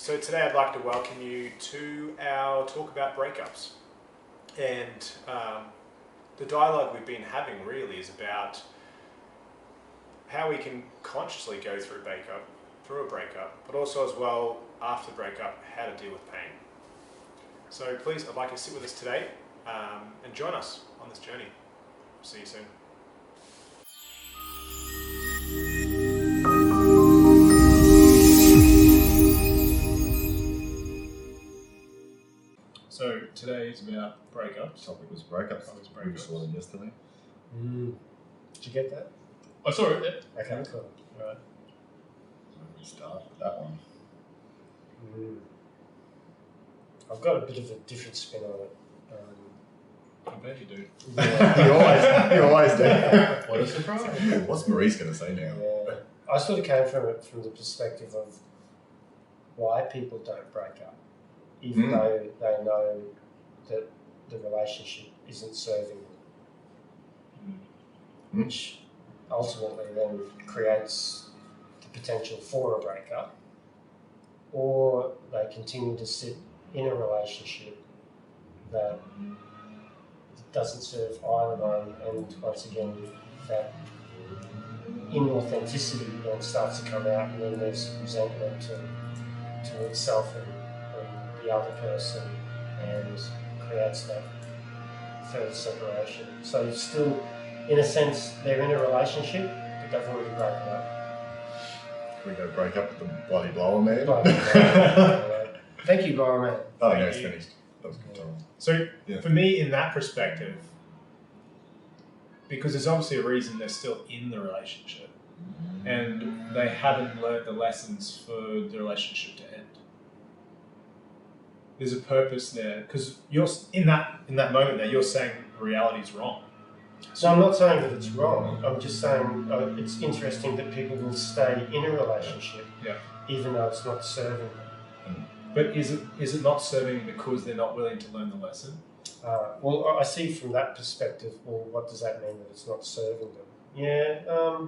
So today I'd like to welcome you to our talk about breakups. And the dialogue we've been having really is about how we can consciously go through a breakup, but also as well after the breakup, how to deal with pain. So please, I'd like you to sit with us today and join us on this journey. See you soon. So today is about breakups. Topic was breakups. We saw them yesterday. Did you get that? I saw it. Okay, cool. Right. We start with that one. I've got a bit of a different spin on it. I bet you do. Yeah. You always do. What a surprise. What's Marie's going to say now? Yeah. I sort of came from it from the perspective of why people don't break up, even though they know that the relationship isn't serving them, which ultimately then creates the potential for a breakup, or they continue to sit in a relationship that doesn't serve either one, and once again that inauthenticity then starts to come out, and then there's resentment to itself and the other person, and creates that further separation. So it's still, in a sense, they're in a relationship, but they've already broken up. We go break up with the bloody blower man. Thank you, Blower Man. Oh, no, it's finished. That was a good time. So for me, in that perspective, because there's obviously a reason they're still in the relationship, and they haven't learned the lessons for the relationship to end. There's a purpose there, because you're in that moment there. You're saying reality is wrong. So I'm not saying that it's wrong. I'm just saying it's interesting that people will stay in a relationship, even though it's not serving them. But is it not serving because they're not willing to learn the lesson? Well, I see from that perspective. Well, what does that mean that it's not serving them? Yeah,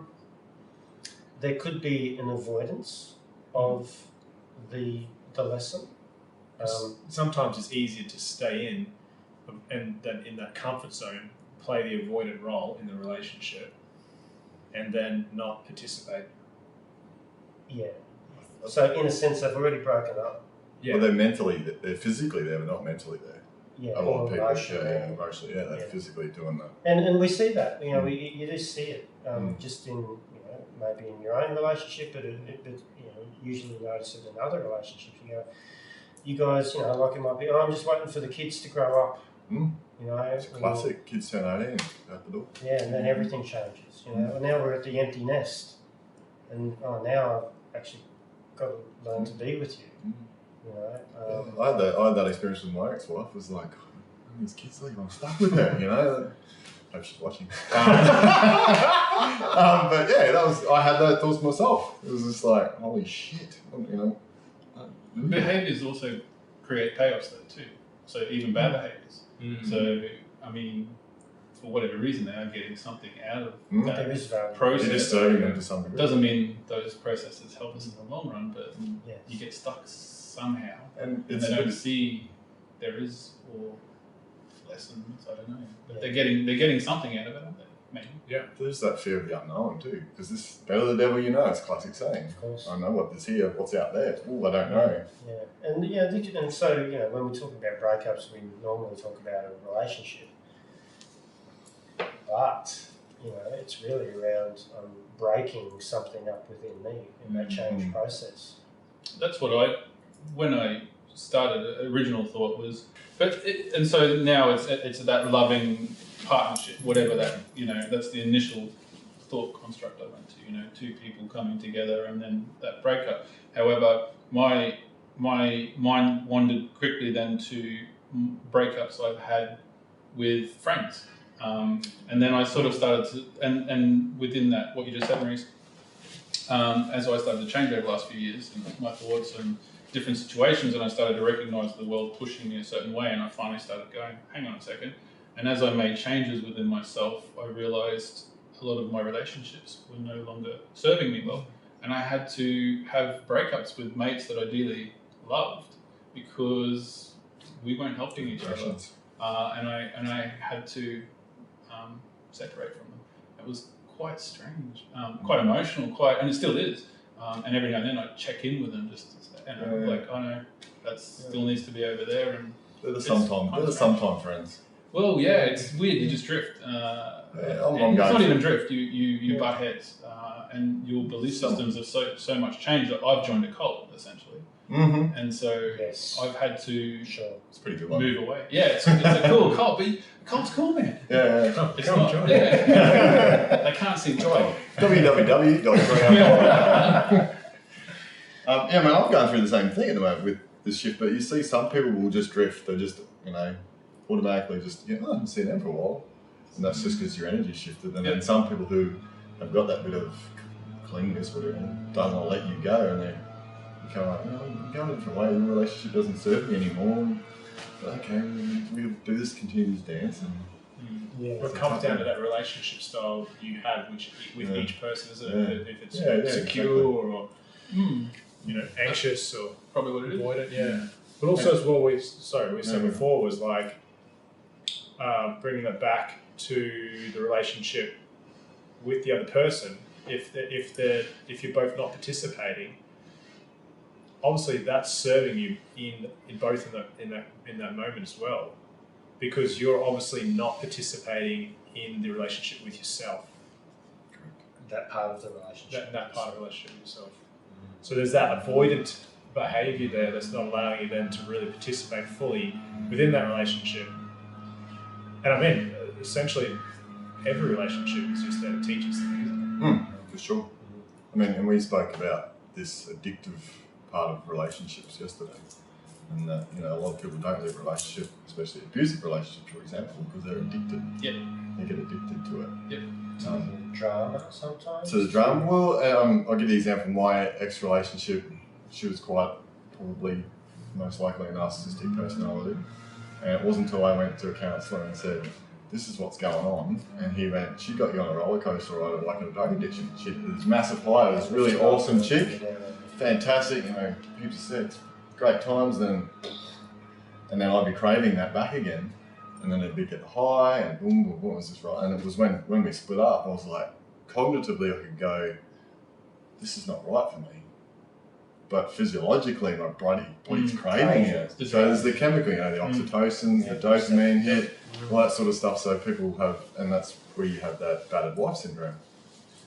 there could be an avoidance of the lesson. Sometimes it's easier to stay in, and then in that comfort zone, play the avoided role in the relationship, and then not participate. Yeah. So in a sense, they've already broken up. Yeah. Well, they're physically there, but not mentally there. Yeah. A lot of people, emotionally. they're physically doing that. And we see that. You know, you do see it just in maybe in your own relationship, but usually notice it in other relationships. You guys, like it might be, I'm just waiting for the kids to grow up. It's classic. Kids turn 18 out the door. Yeah, and then everything changes. Now we're at the empty nest, and now I've actually got to learn to be with you. I had that experience with my ex-wife. It was like, these kids leave, I'm stuck with them. I hope she's watching. But yeah, I had that thoughts myself. It was just like, holy shit, Behaviours also create payoffs though too. So even bad behaviours. So I mean, for whatever reason, they are getting something out of that there is value. process. It is serving them to some degree. Doesn't mean those processes help us in the long run, but you get stuck somehow, and they don't see there is or lessons. I don't know, but they're getting something out of it, aren't they? Maybe. Yeah, there's that fear of the unknown too, because this better the devil you know. It's a classic saying. Of course. I know what's here, what's out there. Oh, I don't know. Yeah, and so when we talk about breakups, we normally talk about a relationship, but it's really around breaking something up within me in that change process. That's what when I started, original thought was, and so now it's that loving partnership, whatever that, that's the initial thought construct I went to, two people coming together and then that breakup. However, my mind wandered quickly then to breakups I've had with friends. And then I sort of started to, and within that, what you just said, Maurice, as I started to change over the last few years and my thoughts and different situations, and I started to recognise the world pushing me a certain way, and I finally started going, hang on a second. And as I made changes within myself, I realised a lot of my relationships were no longer serving me well. And I had to have breakups with mates that I dearly loved because we weren't helping each other, Rations. and I had to separate from them. It was quite strange, quite emotional, and it still is. And every now and then I check in with them just to say, and I'm like, oh no, that still needs to be over there. And They're the sometime friends. well, yeah, it's weird. You just drift. I'm it's not going even drift. You butt heads, and your belief systems have so much changed. That I've joined a cult essentially, Mm-hmm. and so Yes. I've had to It's a pretty good one. move away. Yeah, it's a cool cult, but cult's cool, man. Yeah. It's Come not. join. Yeah. They can't see the cult. www.3. Yeah, man, I'm going through the same thing at the moment with this shift, but you see some people will just drift. They just, automatically just, I haven't seen them for a while. And that's just because your energy shifted. And then some people who have got that bit of cleanness, whatever, don't want to let you go, and they become like, I'm going a different way. Your relationship doesn't serve me anymore. But okay, we'll do this continuous dance. And Yeah. Well, it comes down to that relationship style you have with each person, isn't it? If it's secure or anxious or Probably what it is. avoidant, yeah. But also as well, we said before was like bringing that back to the relationship with the other person. If you're both not participating, obviously that's serving you in both in that moment as well, because you're obviously not participating in the relationship with yourself. That part of the relationship. That part of the relationship with yourself. So there's that avoidant behaviour there that's not allowing you then to really participate fully within that relationship. And I mean, essentially, every relationship is just there to teach us things, isn't it? For sure. I mean, and we spoke about this addictive part of relationships yesterday. And a lot of people don't live a relationship, especially abusive relationships, for example, because they're addicted. Yep. They get addicted to it. Yep. Drama sometimes. So the drama. Well, I'll give you an example. My ex-relationship, she was quite probably most likely a narcissistic personality, and it wasn't until I went to a counsellor and said, "This is what's going on," and he went, "She got you on a roller coaster ride like a drug addiction. She had this massive high, this really awesome chick, fantastic, heaps of sex, great times, and then I'd be craving that back again." And then it'd be get high and boom, boom, boom, was this right? And it was when we split up, I was like, cognitively I could go, this is not right for me. But physiologically, my body's craving it. So there's the chemical, the oxytocin, the dopamine hit, all that sort of stuff. So people have, and that's where you have that battered wife syndrome.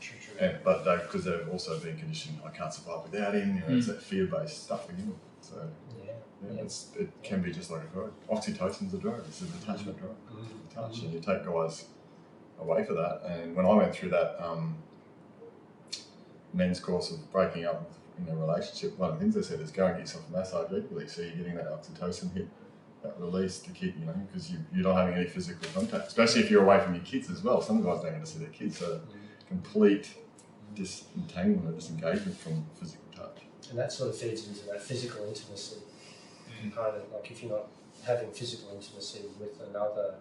True. But because they've also been conditioned, I can't survive without him. It's that fear-based stuff again. So. It can be just like a drug. Oxytocin's a drug. It's an attachment drug. Touch, and you take guys away for that. And when I went through that men's course of breaking up in a relationship, one of the things they said is go and get yourself a massage regularly, so you're getting that oxytocin hit, that release to keep, because you're not having any physical contact, especially if you're away from your kids as well. Some guys don't get to see their kids, so complete disentanglement or disengagement from physical touch. And that sort of feeds into that physical intimacy component. Like if you're not having physical intimacy with another,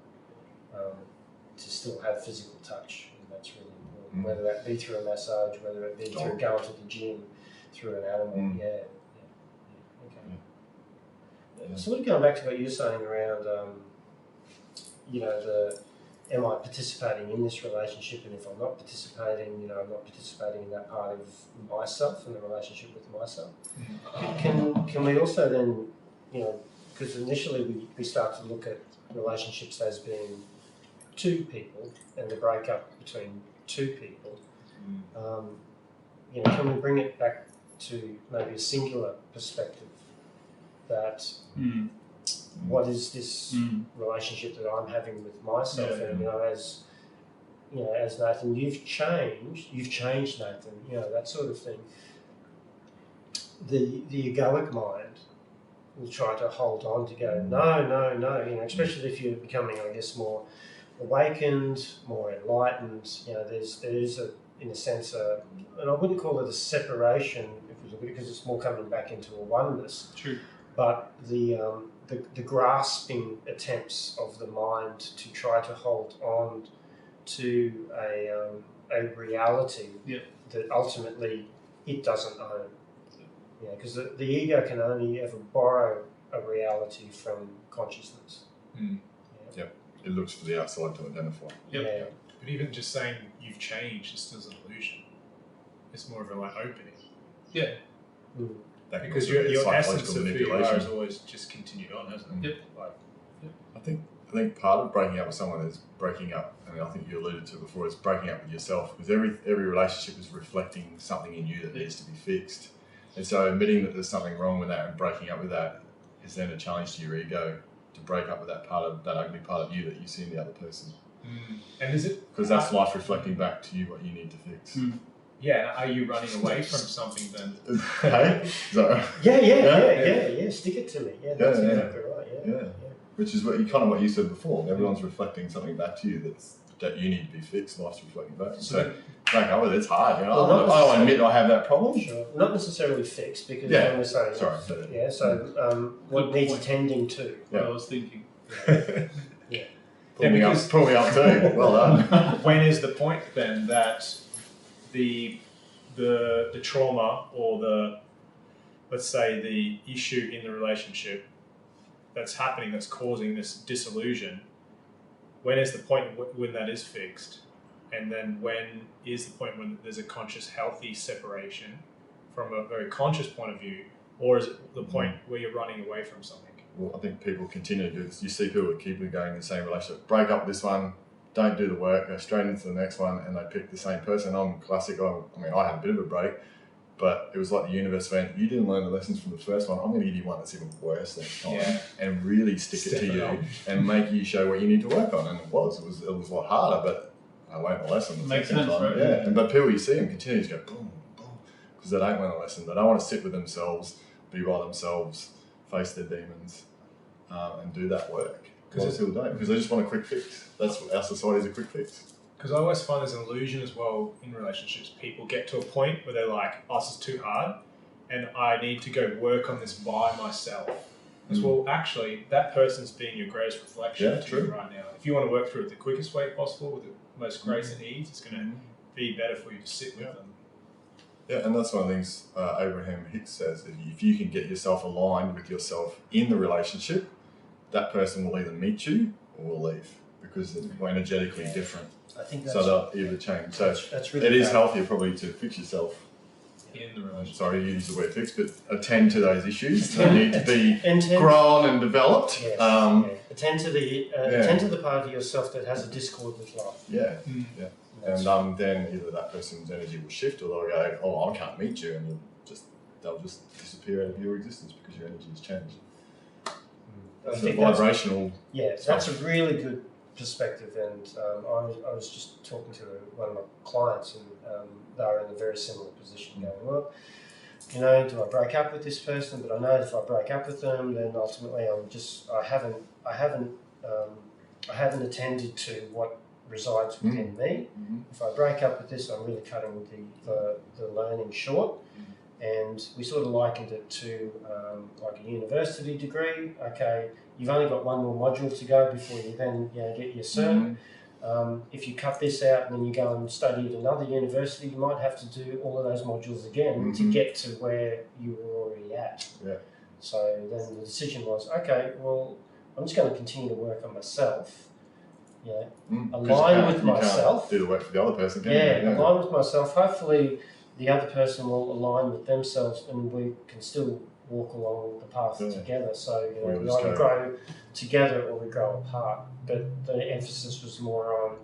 to still have physical touch, and that's really important. Whether that be through a massage, whether it be through going to the gym, through an animal. Okay. Sort of going back to what you're saying around, am I participating in this relationship, and if I'm not participating, I'm not participating in that part of myself and the relationship with myself. Can we also then, because initially we start to look at relationships as being two people and the breakup between two people, can we bring it back to maybe a singular perspective that what is this relationship that I'm having with myself? And as Nathan, you've changed, Nathan, that sort of thing. The egoic mind will try to hold on to go, no, especially if you're becoming, I guess, more awakened, more enlightened. There is in a sense, and I wouldn't call it a separation, because it's more coming back into a oneness. True. But the grasping attempts of the mind to try to hold on to a reality that ultimately it doesn't own. Yeah, because the ego can only ever borrow a reality from consciousness. Mm. Yeah. Yep. It looks for the outside to identify. Yep. Yeah. But even just saying you've changed is still an illusion. It's more of a like opening. Yeah. Mm. That can Because also be your psychological essence of who you are manipulation. has always just continued on, hasn't it? Yep. Like, I think part of breaking up with someone is breaking up, and I think you alluded to before, is breaking up with yourself, because every relationship is reflecting something in you that needs to be fixed. And so admitting that there's something wrong with that and breaking up with that is then a challenge to your ego to break up with that ugly part of you that you see in the other person. and is it Because that's life reflecting back to you what you need to fix. Yeah, are you running away from something then? Hey? So, Yeah. Stick it to me. Yeah, that's Yeah, yeah. exactly right. Yeah. yeah. Which is what you said before. Everyone's reflecting something back to you that you need to be fixed. Life's reflecting back. So break up with it's hard. You know, Well, I don't admit I have that problem. Sure. Not necessarily fixed because Yeah. when we're saying Sorry. what Good needs point. attending to. What I was thinking. Pull me up too. Well done. When is the point then that the trauma or let's say the issue in the relationship that's happening, that's causing this disillusion, when is the point when that is fixed? And then when is the point when there's a conscious, healthy separation from a very conscious point of view? Or is it the point where you're running away from something? Well, I think people continue to do this. You see people that keep going in the same relationship, break up this one, don't do the work, go straight into the next one, and they pick the same person. I'm classic. I had a bit of a break, but it was like the universe went, you didn't learn the lessons from the first one. I'm going to give you one that's even worse next time, and really stick it to you and make you show what you need to work on. And it was a lot harder, but I learned the lesson the Makes second sense, time. right? Yeah, but people you see them continue to go boom, boom, because they don't learn a lesson. They don't want to sit with themselves, be by themselves, face their demons, and do that work. Because people don't, because they just want a quick fix. That's what our society's a quick fix. Because I always find there's an illusion as well in relationships. People get to a point where they're like, oh, this is too hard and I need to go work on this by myself. As well, actually, that person's being your greatest reflection to you right now. If you want to work through it the quickest way possible with the most grace and ease, it's going to be better for you to sit with them. Yeah, and that's one of the things Abraham Hicks says. If you can get yourself aligned with yourself in the relationship, that person will either meet you or will leave because we're energetically different. I think So they'll either change. So that's really it is healthier probably to fix yourself. In the relationship. Sorry, you use the word fix, but attend to those issues that need to be Attend- grown and developed. Yes, Attend to the part of yourself that has a discord with life. Yeah. That's- And then either that person's energy will shift or they'll go, oh, I can't meet you, and they'll just disappear out of your existence because your energy has changed. I It's a think vibrational. that's a really good perspective. And I was just talking to one of my clients, and they were in a very similar position, going, well, you know, do I break up with this person? But I know if I break up with them, then ultimately I haven't attended to what resides within me. If I break up with this, I'm really cutting the learning short. And we sort of likened it to like a university degree. Okay, you've only got one more module to go before you then get your cert. If you cut this out and then you go and study at another university, you might have to do all of those modules again to get to where you were already at. Yeah. So then the decision was, okay, well, I'm just going to continue to work on myself. Align with myself. Do the work for the other person. Align with myself. Hopefully, the other person will align with themselves, and we can still walk along the path together. So we either grow together or we grow apart. But the emphasis was more on,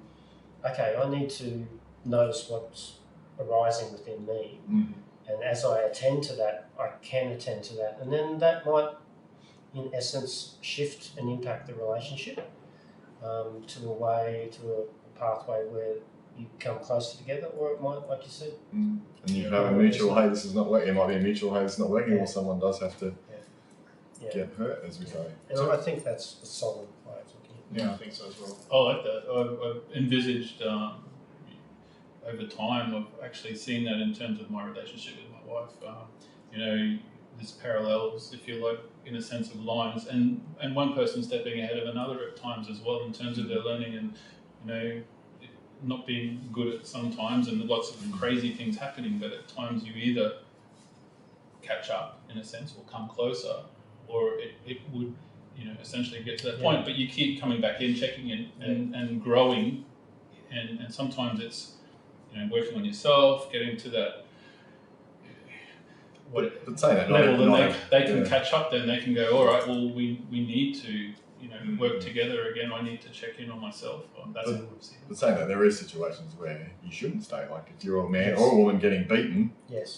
okay, I need to notice what's arising within me, and as I attend to that, I can attend to that, and then that might, in essence, shift and impact the relationship to a pathway where you come closer together, or it might, like you said. And you have a mutual, hey, this is not working. It might be a mutual, hey, this is not working, or someone does have to get hurt, as we say. And I think that's a solid way of looking at it. Yeah, I think so as well. I like that. I've envisaged over time of actually seeing that in terms of my relationship with my wife. There's parallels, if you like, in a sense of lines, and one person stepping ahead of another at times as well in terms of their learning and not being good at sometimes and lots of crazy things happening, but at times you either catch up in a sense, or come closer, or it would, essentially get to that point. But you keep coming back in, checking in, and growing, and sometimes it's, working on yourself, getting to that. But say that level, then they can catch up. Then they can go, all right. Well, we need to work together again. I need to check in on myself. That's but saying that, there is situations where you shouldn't stay. Like if you're a man or a woman getting beaten,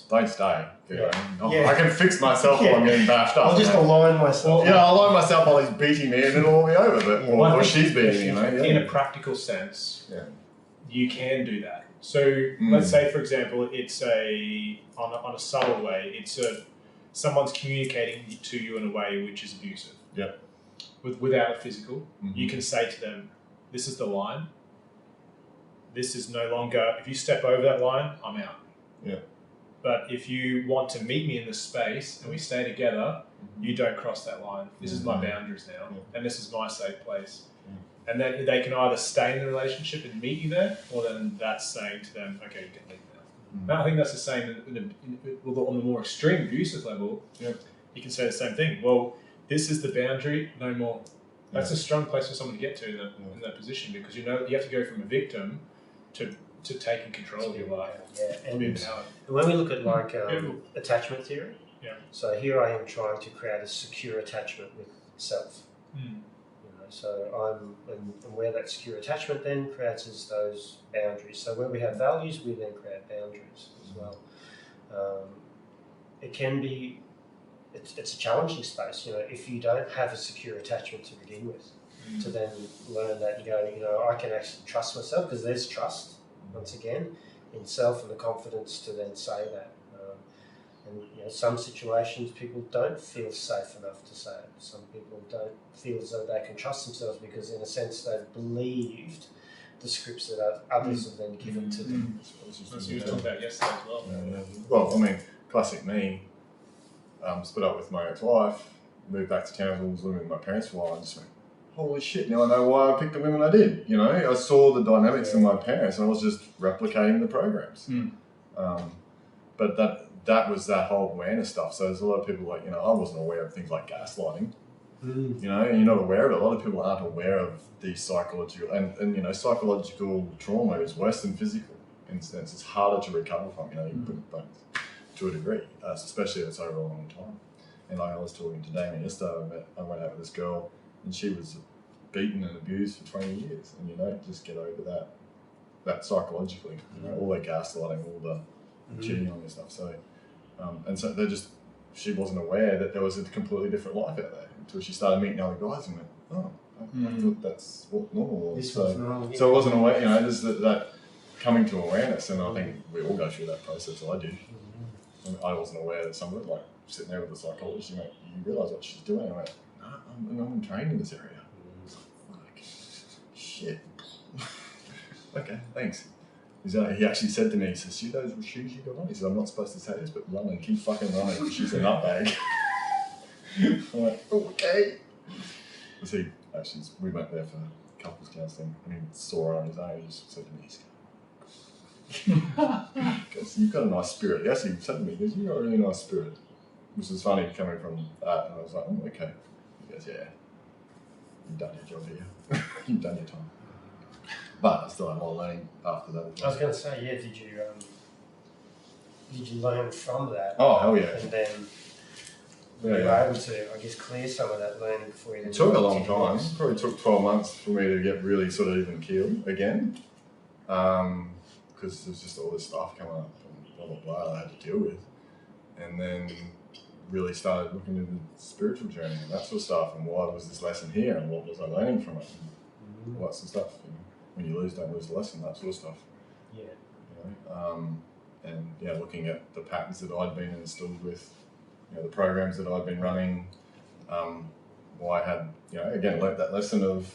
don't stay. I can fix myself while I'm getting bashed up. I'll just align myself. I'll align myself while he's beating me, and it'll all be over. But or she's beating me. In a practical sense, you can do that. So let's say, for example, it's on a subtle way. It's someone's communicating to you in a way which is abusive. Yeah. Without a physical, you can say to them, "This is the line. This is no longer. If you step over that line, I'm out." Yeah. But if you want to meet me in this space and we stay together, you don't cross that line. This is my boundaries now, and this is my safe place. And then they can either stay in the relationship and meet you there, or then that's saying to them, okay, you can leave now. And I think that's the same on the more extreme abusive level. You can say the same thing. Well, this is the boundary, no more. That's a strong place for someone to get to in that position, because you have to go from a victim to taking control of your life. And when we look at attachment theory, so here I am trying to create a secure attachment with self. So and where that secure attachment then creates is those boundaries. So where we have values, we then create boundaries as well. It can be, it's a challenging space, if you don't have a secure attachment to begin with, to then learn that I can actually trust myself, because there's trust, once again, in self and the confidence to then say that. And some situations people don't feel safe enough to say it. Some people don't feel as though they can trust themselves because, in a sense, they've believed the scripts that others have then given to them. That's what you were talking about yesterday as well. Well, I mean, classic me. Split up with my ex-wife, moved back to Townsville, was living with my parents for a while, and just went, holy shit, now I know why I picked the women I did. I saw the dynamics of my parents, and I was just replicating the programs. But that was that whole awareness stuff. So there's a lot of people like, I wasn't aware of things like gaslighting. And you're not aware of it. A lot of people aren't aware of these psychological, and psychological trauma is worse than physical. In a sense, it's harder to recover from. You can put both to a degree, especially if it's over a long time. And like I was talking to Damien yesterday, I went out with this girl, and she was beaten and abused for 20 years, and you don't just get over that psychologically. All the gaslighting, all the cheating on this stuff. So, and so she wasn't aware that there was a completely different life out there until she started meeting other guys and went, I thought that's what normal was. So I wasn't aware, there's that coming to awareness, and I think we all go through that process. I did. I wasn't aware that some of it, like sitting there with the psychologist, you realise what she's doing. I went, no, I'm trained in this area. Like, shit. Okay, thanks. He actually said to me, he says, see those shoes you got on? He said, I'm not supposed to say this, but run and keep fucking running, because she's a nutbag. I'm like, okay. So we went there for couples counselling, and he saw her on his own. He just said to me, because you've got a nice spirit. He actually said to me, he goes, you've got a really nice spirit. Which was funny coming from that, and I was like, oh, okay. He goes, yeah, you've done your job here. You've done your time. But I still have a lot of learning after that. I was going to say, did you learn from that? Oh, hell yeah. And then you were able to, I guess, clear some of that learning before you then... It took a long time. It probably took 12 months for me to get really sort of even keeled again. Because there's just all this stuff coming up and blah, blah, blah I had to deal with. And then really started looking into the spiritual journey and that sort of stuff, and why was this lesson here, and what was I learning from it, and all that sort of stuff. When you lose, don't lose the lesson, that sort of stuff. And looking at the patterns that I'd been instilled with, the programs that I'd been running, why I had, again, learnt that lesson of,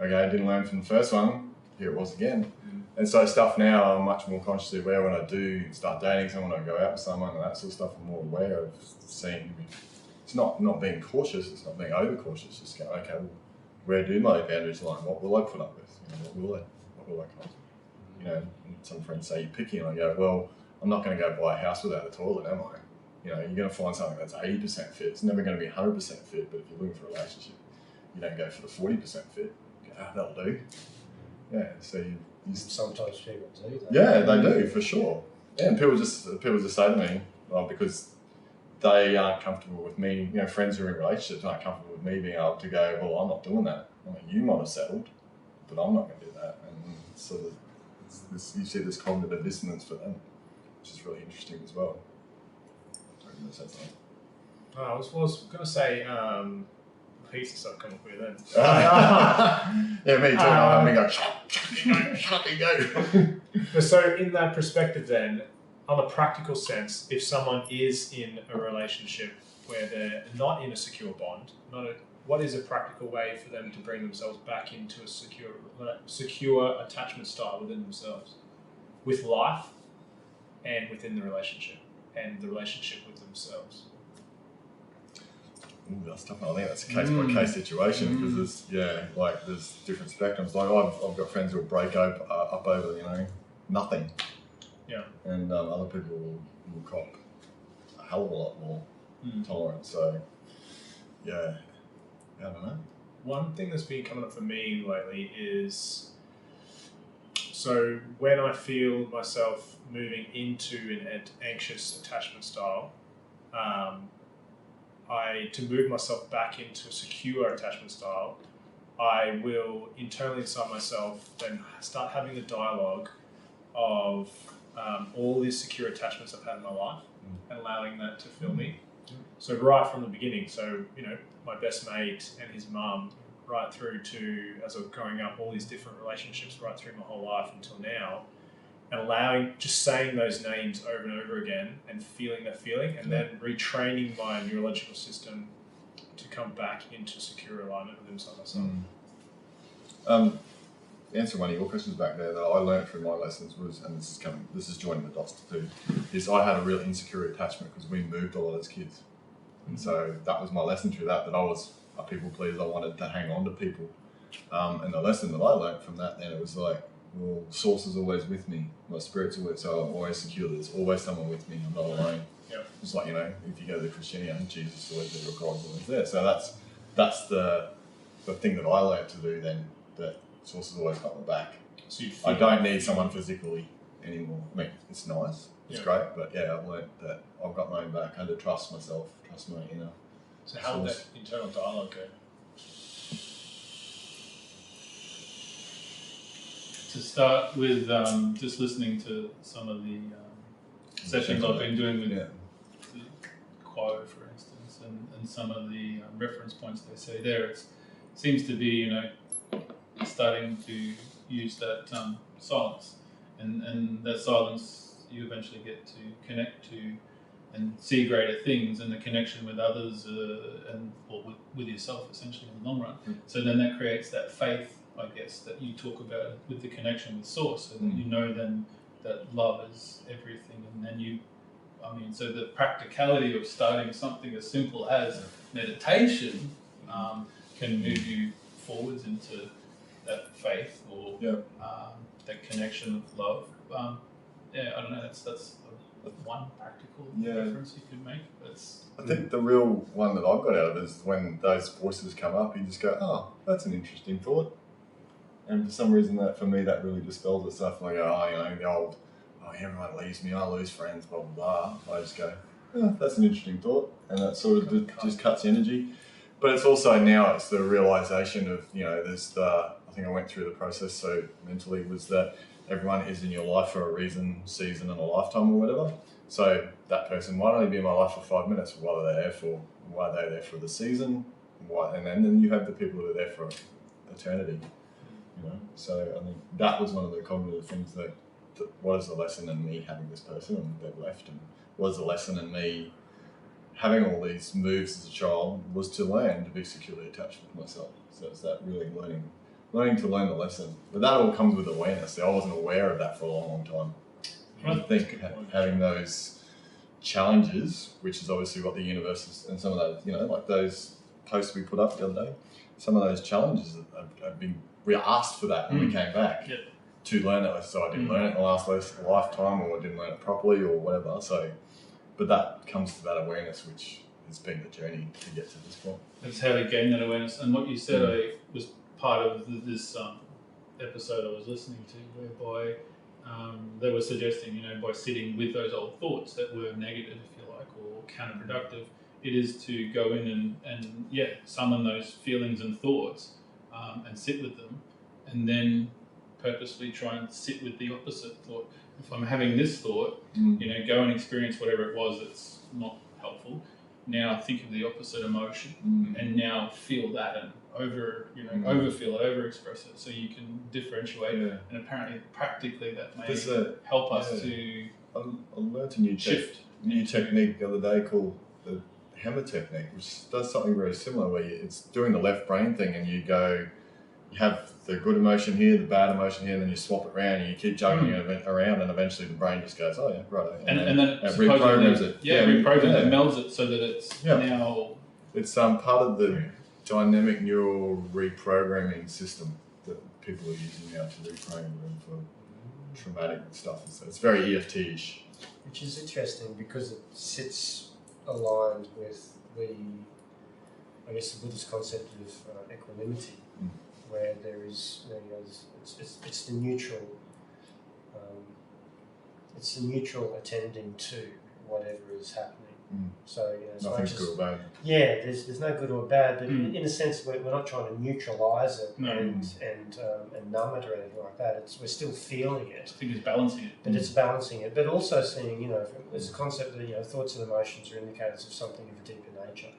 okay, I didn't learn from the first one, here it was again. And so stuff now, I'm much more consciously aware when I do start dating someone, I go out with someone and that sort of stuff, I'm more aware of seeing, it's not being cautious, it's not being over cautious, just go, okay, well, where do my boundaries lie? What will I put up with? What will I come up with? And some friends say you're picky, and I go, well, I'm not going to go buy a house without a toilet, am I? You know, you're going to find something that's 80% fit. It's never going to be 100% fit, but if you're looking for a relationship, you don't go for the 40% fit. You go, that'll do. Yeah, so you sometimes people do that. Yeah, they do, for sure. Yeah, and people just say to me, well, because they aren't comfortable with me, you know, friends who are in relationships aren't comfortable with me being able to go, well, I'm not doing that. I mean, you might have settled, but I'm not going to do that. And sort of, you see this cognitive dissonance for them, which is really interesting as well. Sorry, you said something. I was going to say pieces I've come up with then. Yeah, me too. I'm going, shut me go. So in that perspective then, on a practical sense, if someone is in a relationship where they're not in a secure bond, what is a practical way for them to bring themselves back into a secure attachment style within themselves, with life and within the relationship, and the relationship with themselves? Ooh, that's tough. I think that's a case by case situation because there's different spectrums. Like I've got friends who will break up over, you know, nothing. Yeah. And other people will cop a hell of a lot more tolerance. So, yeah, I don't know. One thing that's been coming up for me lately is, so when I feel myself moving into an anxious attachment style, to move myself back into a secure attachment style, I will internally inside myself then start having the dialogue of all these secure attachments I've had in my life and allowing that to fill me. So right from the beginning, so, you know, my best mate and his mum, right through to, as I was growing up, all these different relationships right through my whole life until now, and just saying those names over and over again and feeling that feeling, and then retraining my neurological system to come back into secure alignment with inside myself. Answer one of your questions back there that I learned from my lessons was, and this is joining the dots too, is I had a real insecure attachment because we moved a lot as kids. And so that was my lesson through that I was a people pleaser. I wanted to hang on to people. And the lesson that I learned from that then, it was like, well, source is always with me. My spirit's always, so I'm always secure. There's always someone with me. I'm not alone. Yep. It's like, you know, if you go to Christianity, Jesus is always there, or God's always there. So that's the thing that I learned to do then, that source is always got my back. So I don't need someone physically anymore. I mean, it's nice, it's great, but yeah, I've learned that I've got my own back. I had to trust myself, trust my inner. So how did that internal dialogue go? To start with, just listening to some of the sessions I've been doing with the choir, for instance, and some of the reference points they say there, it seems to be, you know, starting to use that silence, and that silence you eventually get to connect to and see greater things, and the connection with others with yourself essentially in the long run. So then that creates that faith, I guess, that you talk about with the connection with Source, and you know then that love is everything, and then so the practicality of starting something as simple as meditation can move you forwards into that faith or that connection of love. I don't know, that's one practical reference you could make. I think the real one that I've got out of it is when those voices come up, you just go, oh, that's an interesting thought. And for some reason, that for me, that really dispels the stuff. Like, the old, everyone leaves me, I lose friends, blah, blah, blah. I just go, that's an interesting thought. And that sort of just cuts energy. But it's also now, it's the realization of, I think I went through the process so mentally, was that everyone is in your life for a reason, season, and a lifetime or whatever. So that person might only be in my life for 5 minutes. What are they there for? Why are they there for the season? And then you have the people that are there for eternity. So I think that was one of the cognitive things that what is the lesson in me having this person and they've left, and what is the lesson in me having all these moves as a child was to learn to be securely attached with myself. So it's that really learning to learn the lesson. But that all comes with awareness. I wasn't aware of that for a long time. I think having those challenges, which is obviously what the universe is, and some of those, like those posts we put up the other day, some of those challenges have been, we asked for that when we came back to learn that lesson. So I didn't learn it in the last lifetime, or I didn't learn it properly or whatever. So but that comes to that awareness, which has been the journey to get to this point. That's how to gain that awareness. And what you said, was part of this episode I was listening to, whereby they were suggesting, by sitting with those old thoughts that were negative, if you like, or counterproductive, it is to go in and summon those feelings and thoughts and sit with them, and then purposefully try and sit with the opposite thought. If I'm having this thought, go and experience whatever it was that's not helpful. Now think of the opposite emotion, and now feel that and overfeel, overexpress it, so you can differentiate. Yeah. And apparently, practically, that may help us to I learned a new technique the other day called the hammer technique, which does something very similar, where it's doing the left brain thing, and you have the good emotion here, the bad emotion here, and then you swap it around and you keep juggling it around, and eventually the brain just goes, oh yeah, right. And then it reprograms it. Reprograms it, melds it so that it's now... It's part of the dynamic neural reprogramming system that people are using now to reprogram them for traumatic stuff. So it's very EFT-ish. Which is interesting because it sits aligned with the Buddhist concept of equanimity, where there is, it's the neutral, it's the neutral attending to whatever is happening. So nothing's good or bad. Yeah, there's no good or bad, but in a sense we're not trying to neutralise it and numb it or anything like that. We're still feeling it. I think it's balancing it. But it's balancing it, but also seeing, there's a concept that thoughts and emotions are indicators of something of a deeper nature.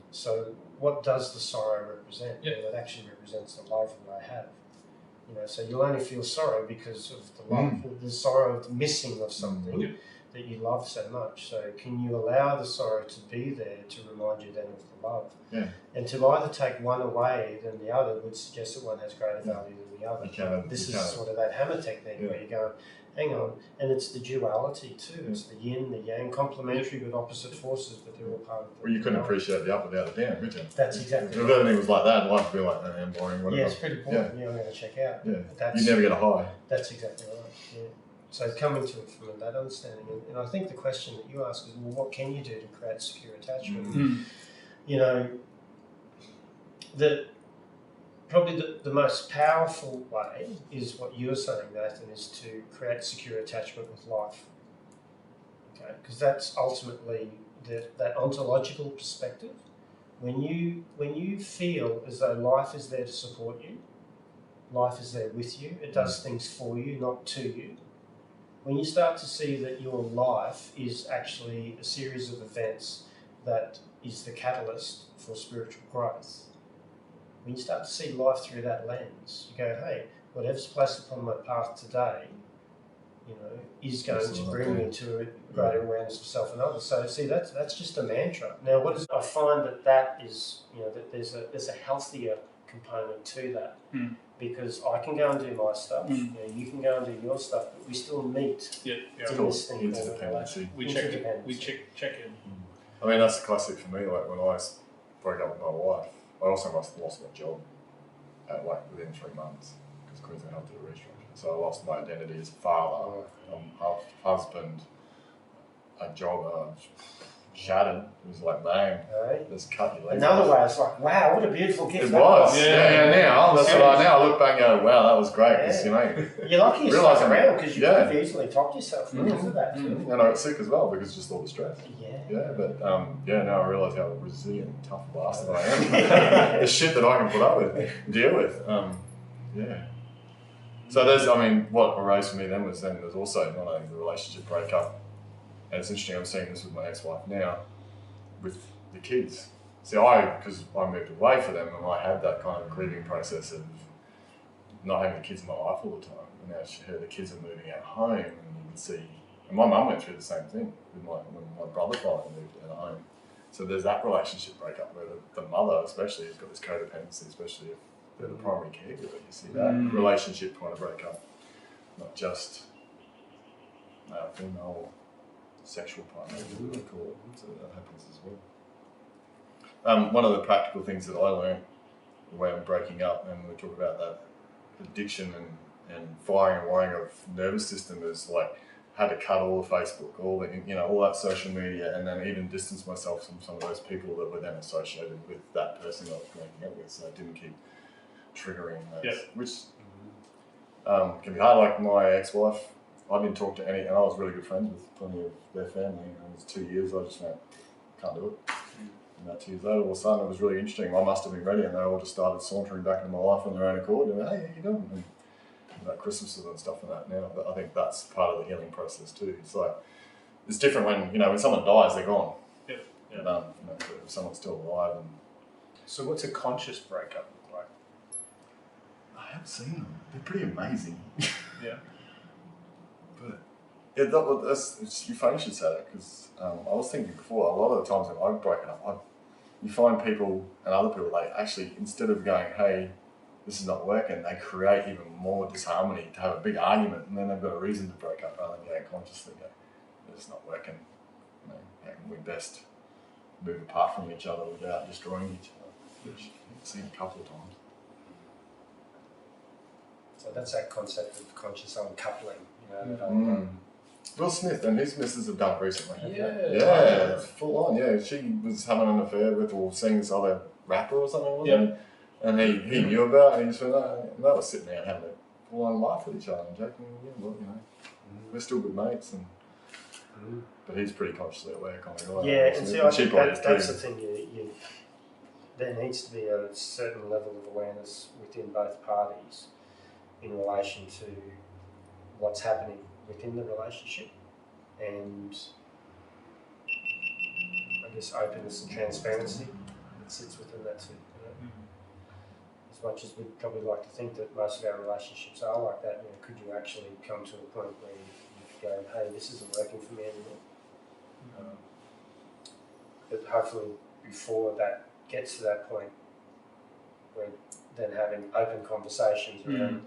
So what does the sorrow represent? It actually represents the love that I have. So you'll only feel sorrow because of the love, the sorrow of the missing of something that you love so much. So can you allow the sorrow to be there to remind you then of the love? Yeah. And to either take one away than the other would suggest that one has greater value than the other. This is sort of that hammer technique where you go, hang on, and it's the duality too. It's the yin, the yang, complementary with opposite forces, but they're all part of the Well, you couldn't appreciate the up without the down, could you? That's exactly If everything was like that, life would be like, boring, whatever. Yeah, it's pretty boring. I'm going to check out. Yeah. You never get a high. That's exactly right. Yeah. So coming to it from that understanding, and I think the question that you ask is, well, what can you do to create secure attachment? Probably the most powerful way is what you're saying, Nathan, is to create secure attachment with life. Okay, because that's ultimately that ontological perspective. When you feel as though life is there to support you, life is there with you, it does things for you, not to you. When you start to see that your life is actually a series of events that is the catalyst for spiritual growth, when you start to see life through that lens, you go, hey, whatever's placed upon my path today, is going to bring me to a greater awareness of self and others. So see, that's just a mantra. Now, I find that is, that there's a healthier component to that. Because I can go and do my stuff, you can go and do your stuff, but we still meet in this thing called interdependency. We check in. I mean, that's the classic for me. Like when I broke up with my wife, I also lost my job within 3 months because Queensland Health did a restructure. So I lost my identity as a father, husband, a job, shattered. It was like, man, just cut your legs. Another way, it's like, wow, what a beautiful gift. It was. Now that's what I look back and go, wow, that was great. Because, you're lucky you stuck around because you could have easily topped yourself because of that. And I got sick as well because just all the stress. But now I realise how resilient and tough bastard I am. The shit that I can put up with, deal with. So what arose for me then was there's also not only the relationship breakup. And it's interesting, I'm seeing this with my ex-wife now, with the kids. See, because I moved away from them, and I had that kind of grieving process of not having the kids in my life all the time. And now the kids are moving out home, and you can see, and my mum went through the same thing with when my brother finally moved out home. So there's that relationship breakup where the mother especially has got this codependency, especially if they're the primary caregiver. You see that relationship kind of break up, not just male, female, sexual partner, whatever they call it. So that happens as well. One of the practical things that I learned the way I'm breaking up, and we talk about that addiction and firing and wiring of nervous system, is like had to cut all the Facebook, all that social media, and then even distance myself from some of those people that were then associated with that person I was breaking up with, so I didn't keep triggering those, which can be hard. Like my ex-wife, I didn't talk to any, and I was really good friends with plenty of their family, and it was 2 years, I just went, can't do it. And about 2 years later, all of a sudden, it was really interesting. I must have been ready, and they all just started sauntering back into my life on their own accord, and hey, how you doing? And about Christmases and stuff like that now, but I think that's part of the healing process too. It's like, it's different when someone dies, they're gone. Yeah. But if someone's still alive. And so what's a conscious breakup look like? I haven't seen them. They're pretty amazing. Yeah. But it's you funny you should say that, because I was thinking before, a lot of the times when I've broken up, you find people and other people, they actually, instead of going, hey, this is not working, they create even more disharmony to have a big argument, and then they've got a reason to break up rather than going consciously go, this is not working. How can we best move apart from each other without destroying each other? Which I've seen a couple of times. So that's that concept of conscious uncoupling, Will Smith and his missus have done it recently. Yeah. It's full on. Yeah, she was having an affair with or seeing this other rapper or something, wasn't he? And he knew about it, and he just went, and they were sitting there having a full-on laugh with each other and joking, we're still good mates. But he's pretty consciously aware kind of guy. Yeah, and see, I think that's the thing. There needs to be a certain level of awareness within both parties in relation to what's happening within the relationship, and I guess openness and transparency that sits within that too. As much as we'd probably like to think that most of our relationships are like that, could you actually come to a point where you go, hey, this isn't working for me anymore? But hopefully before that gets to that point, we're then having open conversations around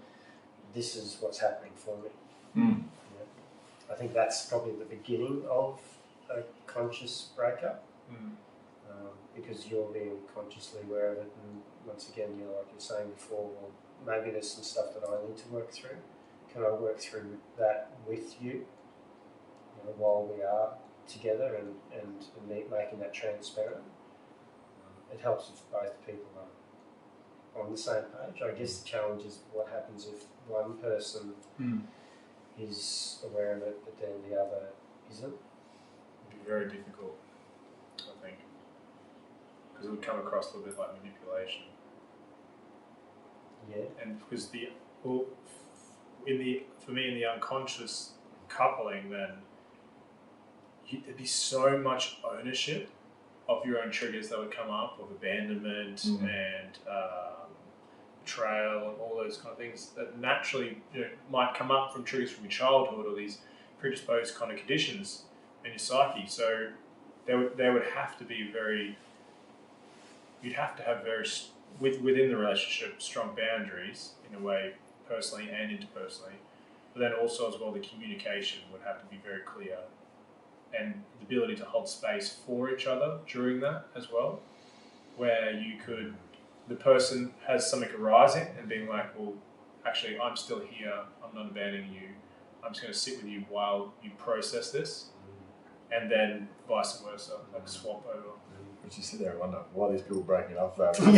this is what's happening for me. I think that's probably the beginning of a conscious breakup, because you're being consciously aware of it, and once again, like you're saying before, well, maybe there's some stuff that I need to work through. Can I work through that with you, while we are together and making that transparent? It helps if both people are on the same page. I guess the challenge is what happens if one person is aware of it, but then the other isn't. It'd be very difficult, I think, because it would come across a little bit like manipulation. Yeah. And because for me in the unconscious coupling, then there'd be so much ownership of your own triggers that would come up, of abandonment and betrayal and all those kind of things that naturally might come up from triggers from your childhood or these predisposed kind of conditions in your psyche. So there would have to be you'd have to have within the relationship strong boundaries in a way, personally and interpersonally, but then also as well the communication would have to be very clear, and the ability to hold space for each other during that as well, where the person has something arising and being like, well, actually, I'm still here, I'm not abandoning you, I'm just going to sit with you while you process this, and then vice versa, like swap over. But you sit there and wonder, why are these people breaking up? Well, that's what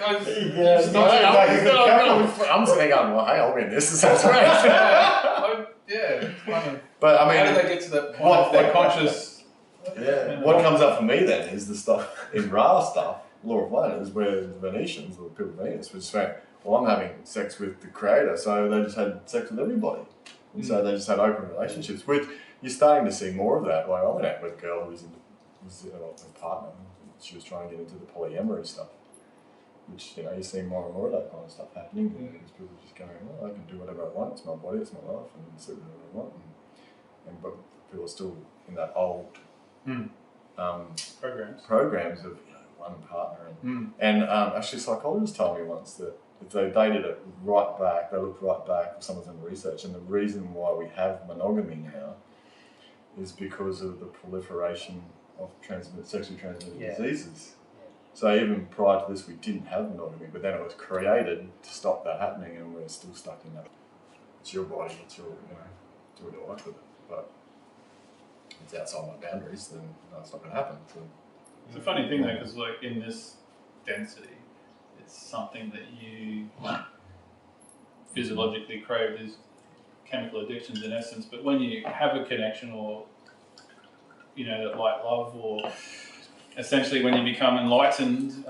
I'm sitting there going, well, hey, I'll be in this. This sounds great. But I mean, how do they get to that point of their conscious? What comes up for me then is the stuff in Ra stuff, Law of One, is where the Venetians or the people of Venus was saying, well, I'm having sex with the creator, so they just had sex with everybody. And so they just had open relationships, which you're starting to see more of that. Like I went out with a girl who was a partner. She was trying to get into the polyamory stuff, which you're seeing more and more of that kind of stuff happening. Because people are just going, well, I can do whatever I want. It's my body, it's my life, and do whatever I want. But people are still in that old programs of one partner. And actually, psychologists told me once that if they dated it right back, they looked right back, someone's done research, and the reason why we have monogamy now is because of the proliferation of sexually transmitted diseases. So even prior to this, we didn't have monogamy, but then it was created to stop that happening, and we're still stuck in that. it's your body, it's your, do what you like with it. But if it's outside my boundaries, then that's not going to happen. So, it's a funny thing though, because like in this density, it's something that you physiologically crave, these chemical addictions in essence, but when you have a connection or, that light love, or essentially when you become enlightened,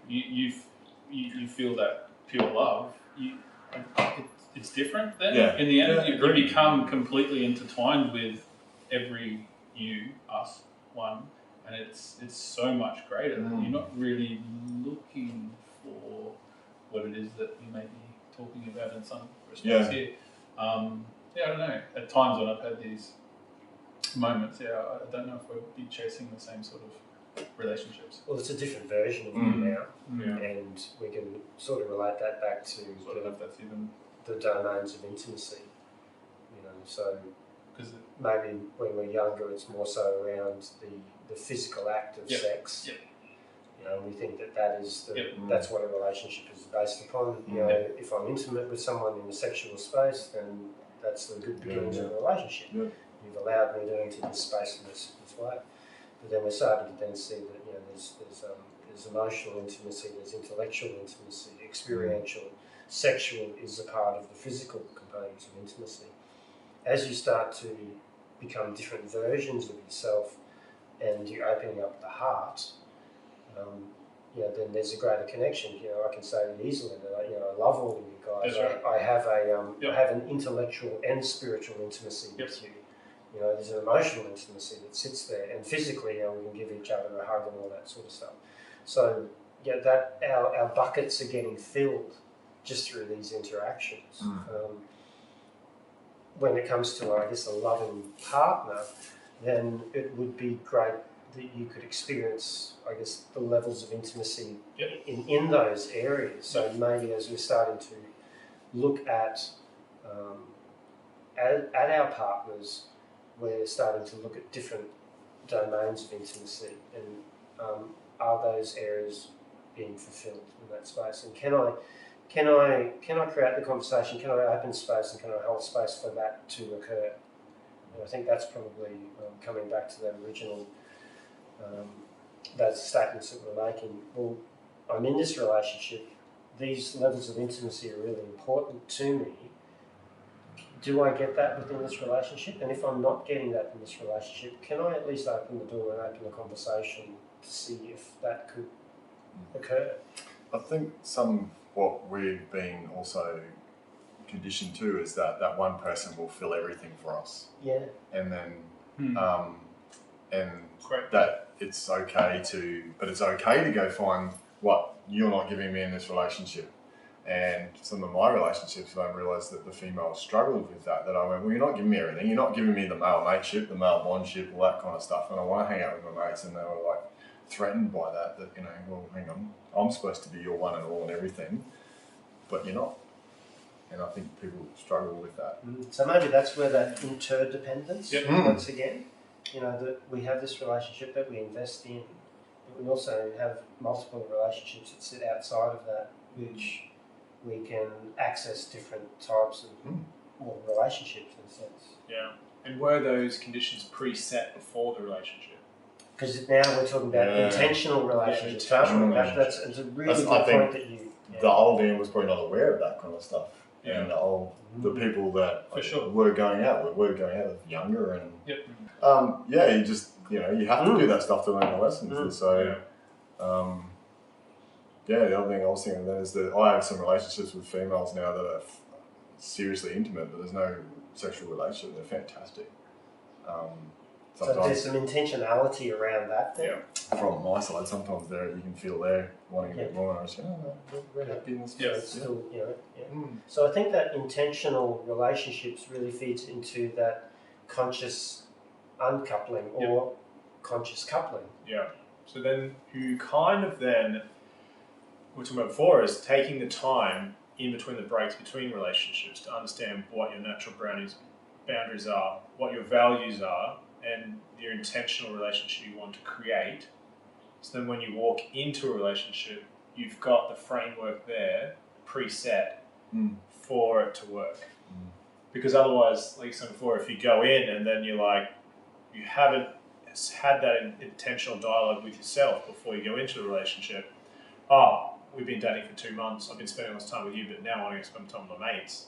you feel that pure love, it's different then. Yeah. In the end, Yeah, you become completely intertwined with every you, us, one, and it's so much greater. You're not really looking for what it is that you may be talking about in some respects here. I don't know. At times when I've had these moments, I don't know if we'd be chasing the same sort of relationships. Well, it's a different version of you now, and we can sort of relate that back to the domains of intimacy. So because maybe when we're younger, it's more so around the physical act of sex. We think that is that's what a relationship is based upon. If I'm intimate with someone in a sexual space, then that's the good beginnings of a relationship. You've allowed me to enter this space in this way. But then we're starting to then see that there's emotional intimacy, there's intellectual intimacy, experiential, sexual is a part of the physical components of intimacy. As you start to become different versions of yourself, and you're opening up the heart, then there's a greater connection. I can say it easily that I love all of you guys. That's right. I have I have an intellectual and spiritual intimacy with you. There's an emotional intimacy that sits there, and physically, we can give each other a hug and all that sort of stuff. So, that our buckets are getting filled just through these interactions. When it comes to, I guess, a loving partner, then it would be great that you could experience, I guess, the levels of intimacy in those areas. So maybe as we're starting to look at our partners, we're starting to look at different domains of intimacy, and are those areas being fulfilled in that space? And can I create the conversation? Can I open space, and can I hold space for that to occur? And I think that's probably coming back to that original those statements that we're making. Well, I'm in this relationship. These levels of intimacy are really important to me. Do I get that within this relationship? And if I'm not getting that in this relationship, can I at least open the door and open the conversation to see if that could occur? I think what we've been also conditioned to is that one person will fill everything for us. Yeah. And then that it's okay to go find what you're not giving me in this relationship. And some of my relationships, I realised that the female struggled with that. That I went, well, you're not giving me everything. You're not giving me the male mateship, the male bondship, all that kind of stuff. And I want to hang out with my mates, and they were like threatened by that. That well, hang on, I'm supposed to be your one and all and everything, but you're not. And I think people struggle with that. So maybe that's where that interdependence, once again, that we have this relationship that we invest in, but we also have multiple relationships that sit outside of that, which we can access different types of relationships in a sense. Yeah. And were those conditions preset before the relationship? Because now we're talking about intentional relationships. That's a really good point that you... The old Ian was probably not aware of that kind of stuff. Yeah. And the people that were going out with younger and... you just, you have to do that stuff to learn the lessons. So... the other thing I was thinking then is that I have some relationships with females now that are seriously intimate, but there's no sexual relationship. They're fantastic. So there's some intentionality around that then? Yeah. From my side, sometimes you can feel they're wanting a bit more, and I just go, we're happy in this place. Still, So I think that intentional relationships really feeds into that conscious uncoupling or conscious coupling. Yeah. So then you kind of then... What we're talking about before is taking the time in between the breaks between relationships to understand what your natural boundaries are, what your values are, and your intentional relationship you want to create. So then when you walk into a relationship, you've got the framework there preset for it to work. Because otherwise, like I said before, if you go in and then you're like, you haven't had that intentional dialogue with yourself before you go into the relationship. Oh, we've been dating for 2 months. I've been spending all this time with you, but now I want to spend time with my mates.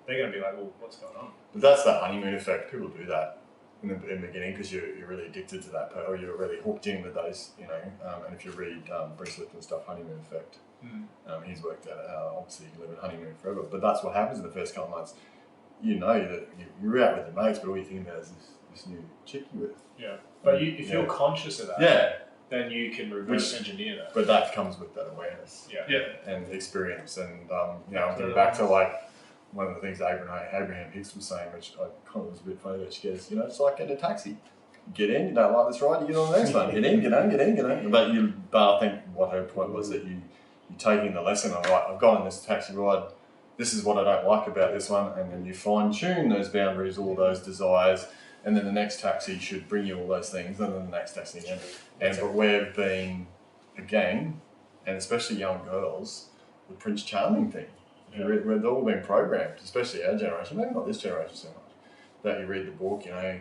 They're going to be like, well, what's going on? But that's the honeymoon effect. People do that in the beginning because you're really addicted to that, or you're really hooked in with those, you know. And if you read Bruce Lipton's stuff, honeymoon effect, he's worked out how obviously you live in honeymoon forever. But that's what happens in the first couple of months. You know that you're out with your mates, but all you think about is this new chick you're with. Yeah. But if you're conscious of that, then you can reverse engineer that. But that comes with that awareness, and experience, and you know, I'm thinking back to like one of the things Abraham Hicks was saying, which I kind of was a bit funny. But she goes, you know, it's like getting a taxi. You get in, you don't like this ride, you get on the next one. Get in, get in. But I think what her point was that you're taking the lesson on, right, I've gone on this taxi ride. This is what I don't like about this one, and then you fine tune those boundaries, all those desires. And then the next taxi should bring you all those things, and then the next taxi again. But we've been, again, and especially young girls, the Prince Charming thing. Yeah. We've all been programmed, especially our generation, maybe not this generation so much, that you read the book, you know,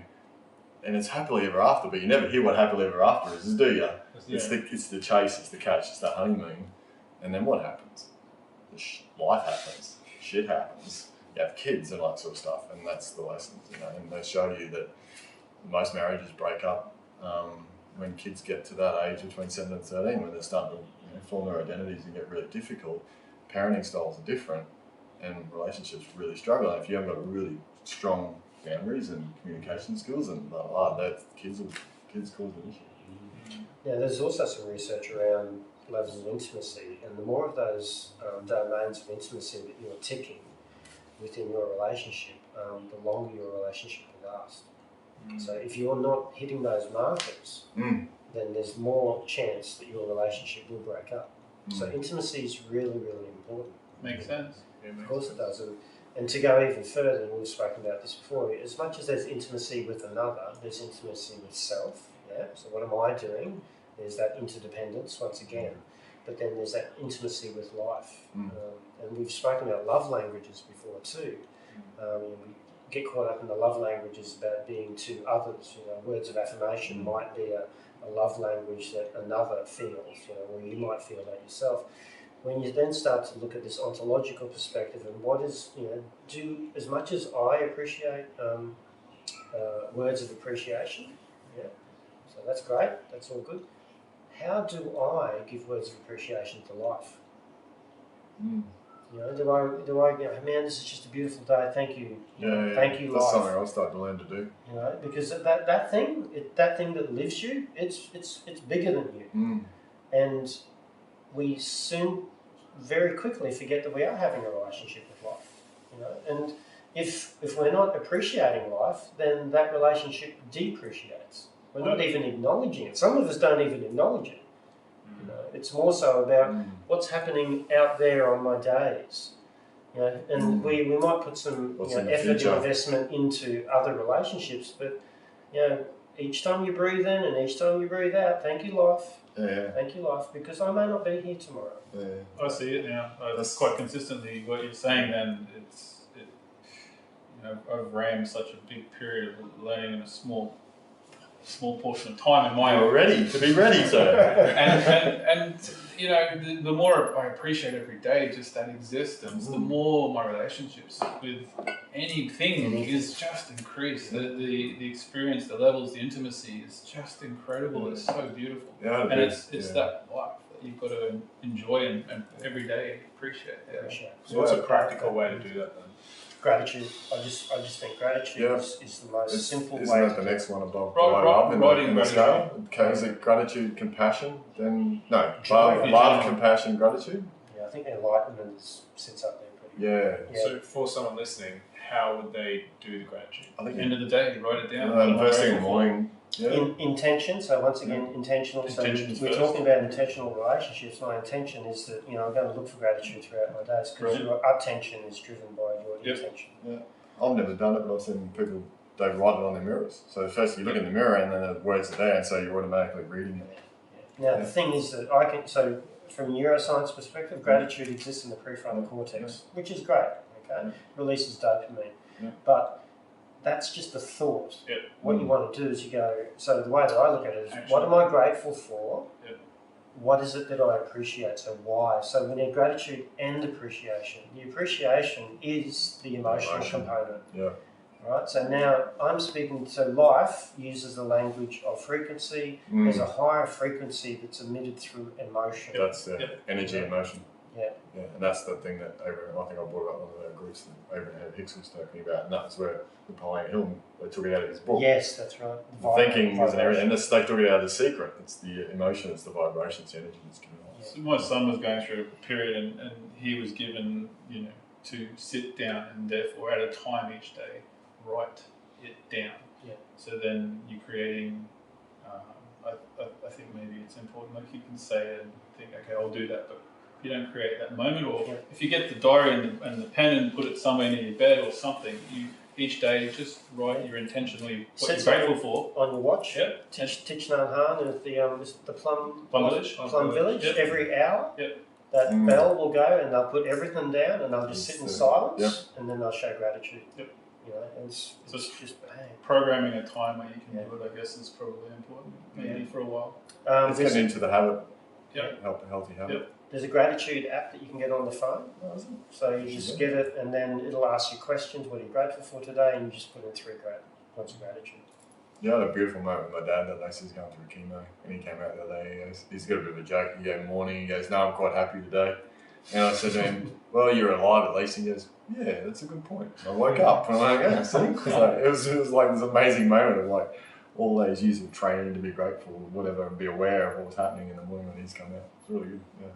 and it's happily ever after, but you never hear what happily ever after is, do you? It's the chase, it's the catch, it's the honeymoon. And then what happens? Life happens, shit happens. You have kids and all that sort of stuff, and that's the lessons, you know. And they show you that most marriages break up when kids get to that age between 7 and 13, when they're starting to form their identities and get really difficult. Parenting styles are different, and relationships really struggle. And if you haven't got really strong boundaries and communication skills, and that kids cause an issue. Yeah, there's also some research around levels of intimacy, and the more of those domains of intimacy that you're ticking within your relationship, the longer your relationship will last. So if you're not hitting those markers, then there's more chance that your relationship will break up. So intimacy is really, really important. Makes sense. Of course it does. And to go even further, and we've spoken about this before, as much as there's intimacy with another, there's intimacy with self. Yeah. So what am I doing? There's that interdependence once again. But then there's that intimacy with life. And we've spoken about love languages before too. We get caught up in the love languages about being to others. You know, words of affirmation might be a love language that another feels, you know, or you might feel that yourself. When you then start to look at this ontological perspective and what is, you know, do as much as I appreciate words of appreciation, so that's great, that's all good. How do I give words of appreciation to life? You know, do I you know, man, this is just a beautiful day, thank you. Thank you, life. That's something I'll start to learn to do. You know, because that thing that lives you, it's bigger than you. And we soon, very quickly, forget that we are having a relationship with life. You know, and if we're not appreciating life, then that relationship depreciates. We're not even acknowledging it. Some of us don't even acknowledge it. You know, it's more so about what's happening out there on my days. You know, and we might put some effort and investment into other relationships, but you know, each time you breathe in and each time you breathe out, thank you, life. Thank you, life, because I may not be here tomorrow. I see it now. That's quite consistently what you're saying. Then you know, I've rammed such a big period of learning in a small portion of time in my own. You're ready to be ready, sir. and you know, the more I appreciate every day just that existence, the more my relationships with anything is just increased. The experience, the levels, the intimacy is just incredible. It's so beautiful. And it's that life that you've got to enjoy and every day appreciate. So what's a practical way to do that then? Gratitude. I just think gratitude is the most simple way. Isn't that the next one above writing the scale? Okay, is it gratitude, compassion? Then love, compassion, gratitude. Yeah, I think enlightenment sits up there pretty. So for someone listening, how would they do the gratitude? I think end of the day, you write it down. First thing in the morning. Intention. So once again, intentional. So we're talking about intentional relationships. My intention is that I'm going to look for gratitude throughout my days because your attention is driven by your intention. I've never done it, but I've seen people they write it on their mirrors. So first you look in the mirror and then the words are there, and so you're automatically reading it. Now the thing is that I can. So from a neuroscience perspective, gratitude exists in the prefrontal cortex, which is great. Okay, releases dopamine, Yeah. but that's just a thought. Yep. What you want to do is you go. So the way that I look at it is, Action. what am I grateful for? Yep. What is it that I appreciate? So why? So we need gratitude and appreciation. The appreciation is the emotional component. Yeah. Right. So now I'm speaking. So life uses the language of frequency. There's a higher frequency that's emitted through emotion. That's energy, emotion. Yeah. Yeah, and that's the thing that I think I brought up one of our groups that Abraham Hicks was talking about, and that's where Napoleon Hill, they took it out of his book. Yes, that's right. The thinking was an area, and they took it out of the secret. It's the emotion, it's the vibration, it's the energy that's coming out. So my son was going through a period, and he was given, to sit down and therefore at a time each day write it down. Yeah. So then you're creating. I think maybe it's important. Like you can say it and think, okay, I'll do that, but you don't create that moment. Or if you get the diary and the pen and put it somewhere near your bed or something, you each day just write your intentionally what you're grateful for on your watch. Yep. Thich Nhat Hanh at the Plum Village. Plum Village. Yep. Every hour. Yep. That bell will go and they'll put everything down and they'll just sit in silence Yep. and then they'll show gratitude. Yep. And it's just bang. Programming a time where you can do it, I guess, is probably important. Maybe for a while. It's getting into the habit. Yeah. Healthy habit. Yep. There's a gratitude app that you can get on the phone. So you just get it and then it'll ask you questions. What are you grateful for today? And you just put in 3 points of gratitude. Yeah, I had a beautiful moment with my dad that day. He's going through chemo, and he came out the other day. He's got a bit of a joke. He goes, "Morning." He goes, "No, I'm quite happy today." And I said to him, "Well, you're alive at least." He goes, "Yeah, that's a good point." And I woke up and I went, "Yeah, see?" It was like this amazing moment of like all those years of training to be grateful, whatever, and be aware of what was happening in the morning when he's come out. It's really good. Yeah.